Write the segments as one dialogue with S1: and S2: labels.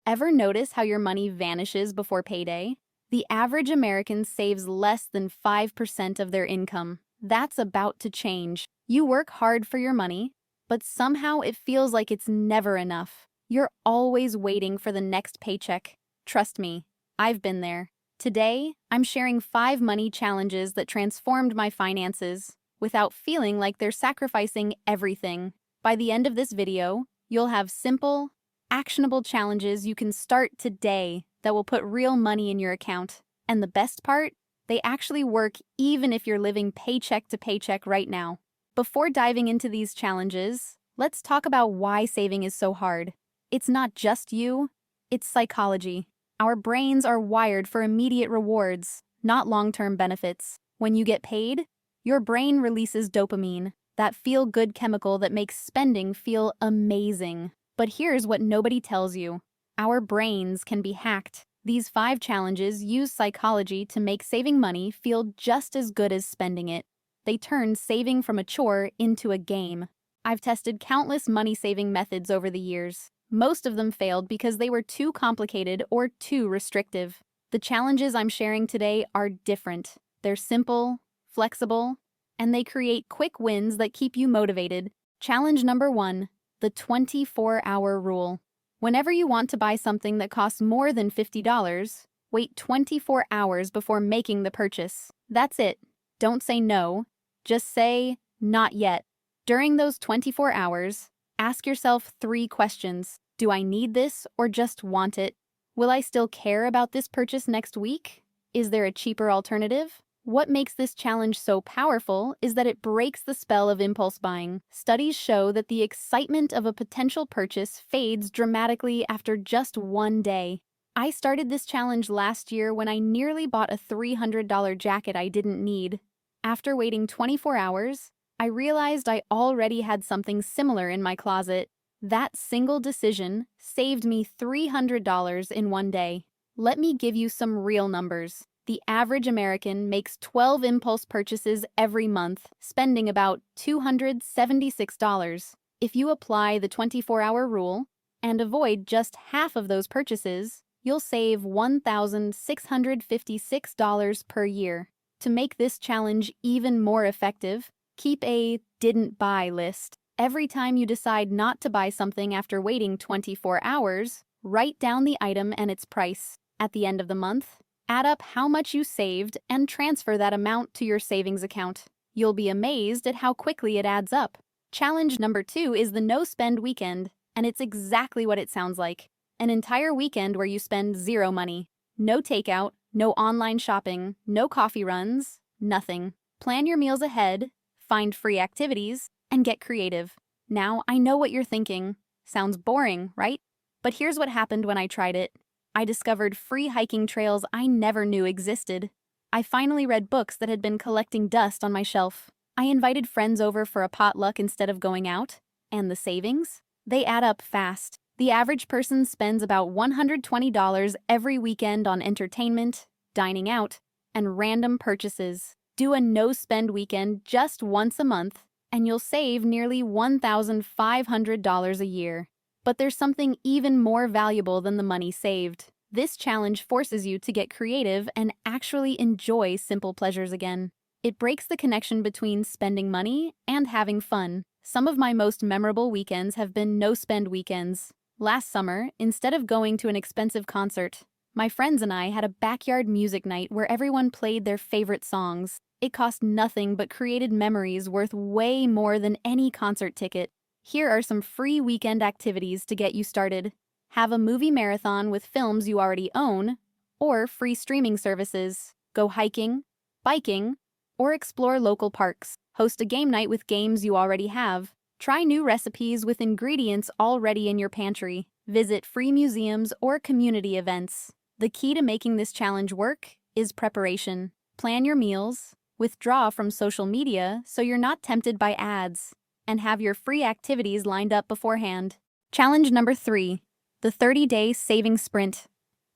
S1: Ever notice how your money vanishes before payday? The average American saves less than 5% of their income. That's about to change. You work hard for your money, but somehow it feels like it's never enough. You're always waiting for the next paycheck. Trust me, I've been there. Today, I'm sharing 5 money challenges that transformed my finances without feeling like they're sacrificing everything. By the end of this video, you'll have simple, actionable challenges you can start today that will put real money in your account. And the best part? They actually work even if you're living paycheck to paycheck right now. Before diving into these challenges, let's talk about why saving is so hard. It's not just you, it's psychology. Our brains are wired for immediate rewards, not long-term benefits. When you get paid, your brain releases dopamine, that feel-good chemical that makes spending feel amazing. But here's what nobody tells you. Our brains can be hacked. These 5 challenges use psychology to make saving money feel just as good as spending it. They turn saving from a chore into a game. I've tested countless money-saving methods over the years. Most of them failed because they were too complicated or too restrictive. The challenges I'm sharing today are different. They're simple, flexible, and they create quick wins that keep you motivated. Challenge number 1. The 24-hour rule. Whenever you want to buy something that costs more than $50, wait 24 hours before making the purchase. That's it. Don't say no. Just say, not yet. During those 24 hours, ask yourself 3 questions. Do I need this or just want it? Will I still care about this purchase next week? Is there a cheaper alternative? What makes this challenge so powerful is that it breaks the spell of impulse buying. Studies show that the excitement of a potential purchase fades dramatically after just 1 day. I started this challenge last year when I nearly bought a $300 jacket I didn't need. After waiting 24 hours, I realized I already had something similar in my closet. That single decision saved me $300 in 1 day. Let me give you some real numbers. The average American makes 12 impulse purchases every month, spending about $276. If you apply the 24-hour rule and avoid just half of those purchases, you'll save $1,656 per year. To make this challenge even more effective, keep a didn't buy list. Every time you decide not to buy something after waiting 24 hours, write down the item and its price. At the end of the month, add up how much you saved and transfer that amount to your savings account. You'll be amazed at how quickly it adds up. Challenge number 2 is the no-spend weekend, and it's exactly what it sounds like. An entire weekend where you spend 0 money. No takeout, no online shopping, no coffee runs, nothing. Plan your meals ahead, find free activities, and get creative. Now, I know what you're thinking. Sounds boring, right? But here's what happened when I tried it. I discovered free hiking trails I never knew existed. I finally read books that had been collecting dust on my shelf. I invited friends over for a potluck instead of going out. And the savings? They add up fast. The average person spends about $120 every weekend on entertainment, dining out, and random purchases. Do a no-spend weekend just once a month, and you'll save nearly $1,500 a year. But there's something even more valuable than the money saved. This challenge forces you to get creative and actually enjoy simple pleasures again. It breaks the connection between spending money and having fun. Some of my most memorable weekends have been no-spend weekends. Last summer, instead of going to an expensive concert, my friends and I had a backyard music night where everyone played their favorite songs. It cost nothing but created memories worth way more than any concert ticket. Here are some free weekend activities to get you started. Have a movie marathon with films you already own, or free streaming services. Go hiking, biking, or explore local parks. Host a game night with games you already have. Try new recipes with ingredients already in your pantry. Visit free museums or community events. The key to making this challenge work is preparation. Plan your meals, withdraw from social media so you're not tempted by ads, and have your free activities lined up beforehand. Challenge number 3, the 30-day saving sprint.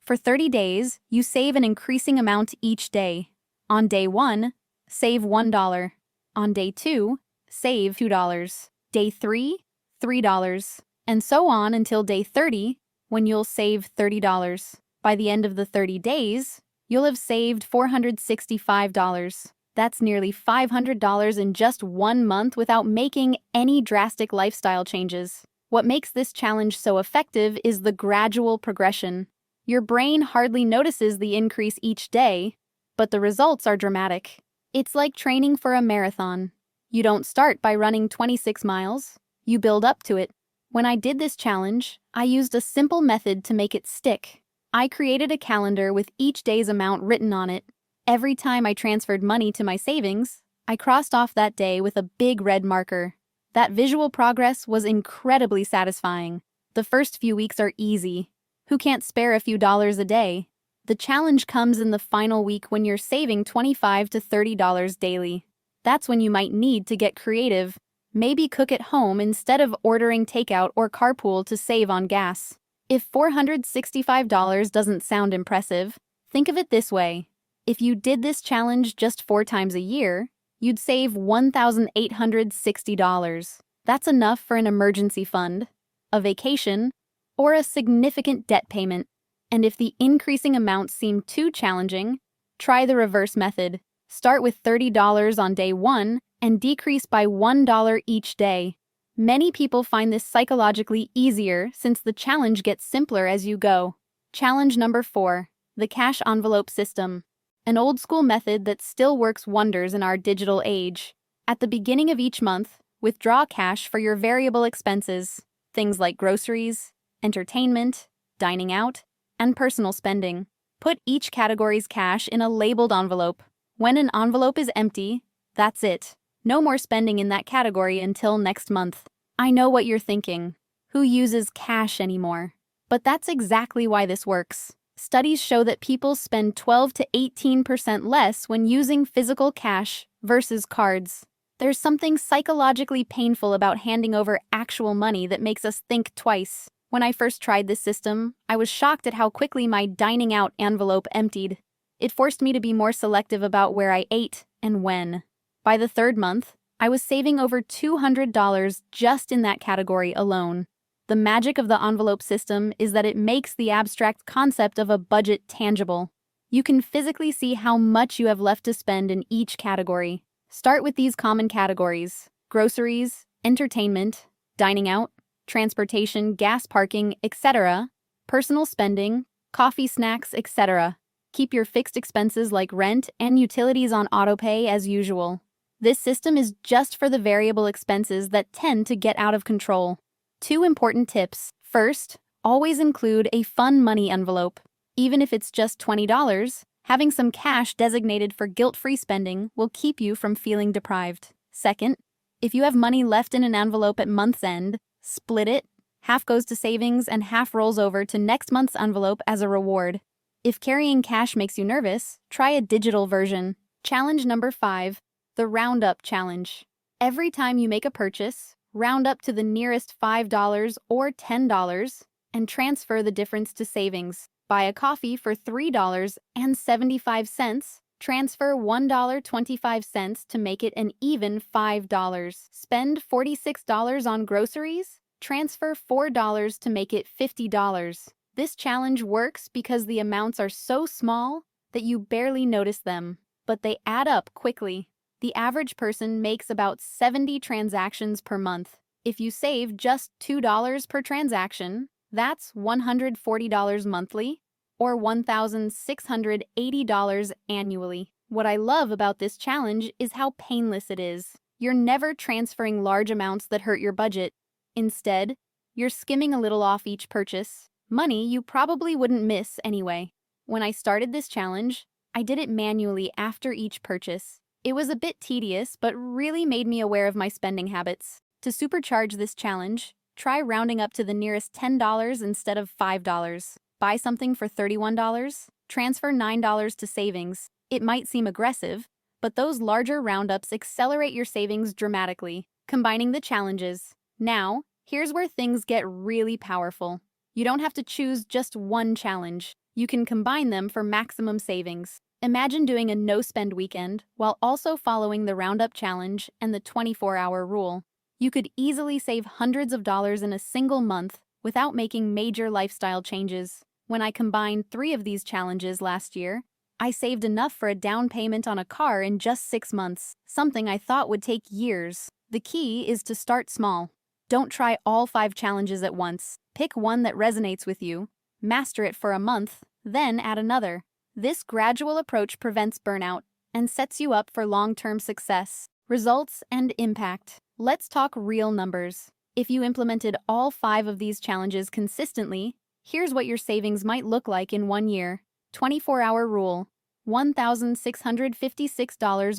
S1: For 30 days, you save an increasing amount each day. On day 1, save $1. On day 2, save $2. Day 3, $3. And so on until day 30, when you'll save $30. By the end of the 30 days, you'll have saved $465. That's nearly $500 in just 1 month without making any drastic lifestyle changes. What makes this challenge so effective is the gradual progression. Your brain hardly notices the increase each day, but the results are dramatic. It's like training for a marathon. You don't start by running 26 miles, you build up to it. When I did this challenge, I used a simple method to make it stick. I created a calendar with each day's amount written on it. Every time I transferred money to my savings, I crossed off that day with a big red marker. That visual progress was incredibly satisfying. The first few weeks are easy. Who can't spare a few dollars a day? The challenge comes in the final week when you're saving $25 to $30 daily. That's when you might need to get creative. Maybe cook at home instead of ordering takeout or carpool to save on gas. If $465 doesn't sound impressive, think of it this way. If you did this challenge just 4 times a year, you'd save $1,860. That's enough for an emergency fund, a vacation, or a significant debt payment. And if the increasing amounts seem too challenging, try the reverse method. Start with $30 on day 1 and decrease by $1 each day. Many people find this psychologically easier since the challenge gets simpler as you go. Challenge number 4, the cash envelope system. An old-school method that still works wonders in our digital age. At the beginning of each month, withdraw cash for your variable expenses, things like groceries, entertainment, dining out, and personal spending. Put each category's cash in a labeled envelope. When an envelope is empty, that's it. No more spending in that category until next month. I know what you're thinking. Who uses cash anymore? But that's exactly why this works. Studies show that people spend 12 to 18% less when using physical cash versus cards. There's something psychologically painful about handing over actual money that makes us think twice. When I first tried this system, I was shocked at how quickly my dining out envelope emptied. It forced me to be more selective about where I ate and when. By the 3rd month, I was saving over $200 just in that category alone. The magic of the envelope system is that it makes the abstract concept of a budget tangible. You can physically see how much you have left to spend in each category. Start with these common categories: groceries, entertainment, dining out, transportation, gas parking, etc., personal spending, coffee, snacks, etc. Keep your fixed expenses like rent and utilities on autopay as usual. This system is just for the variable expenses that tend to get out of control. 2 important tips. First, always include a fun money envelope. Even if it's just $20, having some cash designated for guilt-free spending will keep you from feeling deprived. Second, if you have money left in an envelope at month's end, split it. Half goes to savings and half rolls over to next month's envelope as a reward. If carrying cash makes you nervous, try a digital version. Challenge number 5, the Roundup Challenge. Every time you make a purchase, round up to the nearest $5 or $10 and transfer the difference to savings. Buy a coffee for $3.75, transfer $1.25 to make it an even $5. Spend $46 on groceries, transfer $4 to make it $50. This challenge works because the amounts are so small that you barely notice them, but they add up quickly. The average person makes about 70 transactions per month. If you save just $2 per transaction, that's $140 monthly, or $1,680 annually. What I love about this challenge is how painless it is. You're never transferring large amounts that hurt your budget. Instead, you're skimming a little off each purchase, money you probably wouldn't miss anyway. When I started this challenge, I did it manually after each purchase. It was a bit tedious, but really made me aware of my spending habits. To supercharge this challenge, try rounding up to the nearest $10 instead of $5. Buy something for $31, transfer $9 to savings. It might seem aggressive, but those larger roundups accelerate your savings dramatically. Combining the challenges. Now, here's where things get really powerful. You don't have to choose just one challenge. You can combine them for maximum savings. Imagine doing a no-spend weekend while also following the Roundup Challenge and the 24-hour rule. You could easily save hundreds of dollars in a single month without making major lifestyle changes. When I combined 3 of these challenges last year, I saved enough for a down payment on a car in just 6 months, something I thought would take years. The key is to start small. Don't try all 5 challenges at once. Pick one that resonates with you, master it for a month, then add another. This gradual approach prevents burnout and sets you up for long-term success, results, and impact. Let's talk real numbers. If you implemented all 5 of these challenges consistently, here's what your savings might look like in 1 year. 24-hour rule. $1,656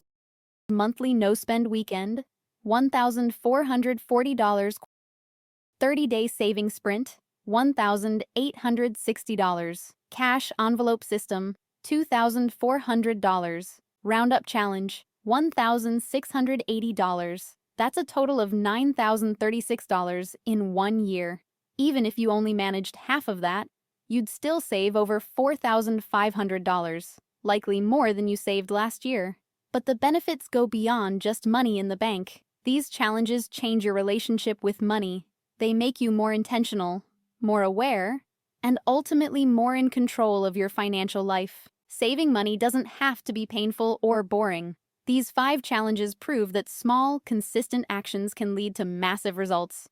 S1: monthly no-spend weekend. $1,440 30-day saving sprint. $1,860 cash envelope system. $2,400 roundup challenge. $1,680. That's a total of $9,036 in 1 year. Even if you only managed half of that, you'd still save over $4,500, likely more than you saved last year. But the benefits go beyond just money in the bank. These challenges change your relationship with money. They make you more intentional, more aware, and ultimately more in control of your financial life. Saving money doesn't have to be painful or boring. These 5 challenges prove that small, consistent actions can lead to massive results.